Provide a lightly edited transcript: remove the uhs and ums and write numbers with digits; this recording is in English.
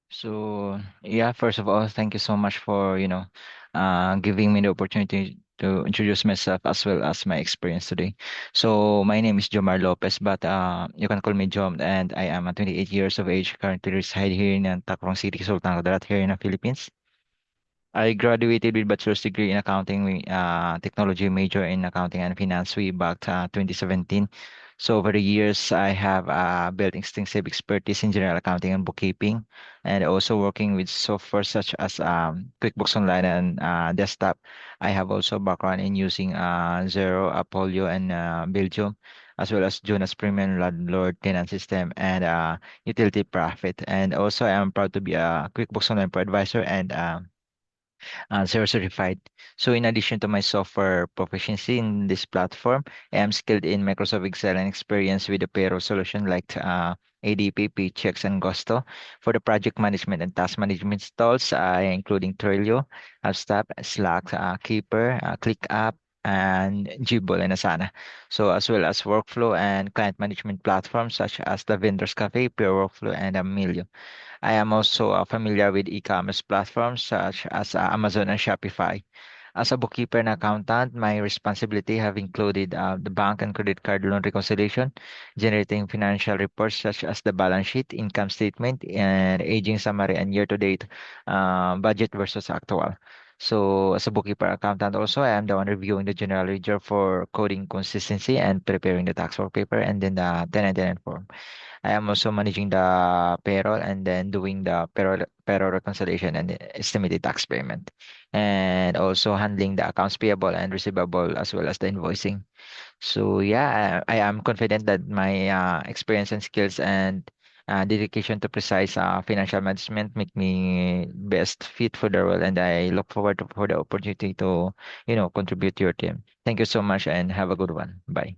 So yeah, first of all, thank you so much for, giving me the opportunity to introduce myself as well as my experience today. So my name is Jomar Lopez, but you can call me Jom, and I am 28 years of age, currently reside here in Tacloban City, Sultan Kudarat, here in the Philippines. I graduated with bachelor's degree in accounting, technology major in accounting and finance way back 2017. So over the years, I have built extensive expertise in general accounting and bookkeeping, and also working with software such as QuickBooks Online and desktop. I have also background in using Xero, Apollio, and Belgium, as well as Jonas Premium Landlord Tenant System and Utility Profit. And also, I am proud to be a QuickBooks Online Pro advisor and Zero certified. So in addition to my software proficiency in this platform, I am skilled in Microsoft Excel and experience with the payroll solution like ADP, Paychex, and Gusto. For the project management and task management tools, including Twilio, HubSpot, Slack, Keeper, ClickUp, and Jibbol and Asana. So as well as workflow and client management platforms such as the Vendors Cafe, Pure Workflow, and Amilio. I am also familiar with e-commerce platforms such as Amazon and Shopify. As a bookkeeper and accountant, my responsibility have included the bank and credit card loan reconciliation, generating financial reports such as the balance sheet, income statement, and aging summary and year-to-date budget versus actual. So, as a bookkeeper accountant, also I am the one reviewing the general ledger for coding consistency and preparing the tax work paper and then the 1099 form. I am also managing the payroll and then doing the payroll reconciliation and the estimated tax payment, and also handling the accounts payable and receivable as well as the invoicing. So yeah, I am confident that my experience and skills and dedication to precise financial management make me best fit for the role, and I look forward for the opportunity to contribute to your team. Thank you so much and have a good one. Bye.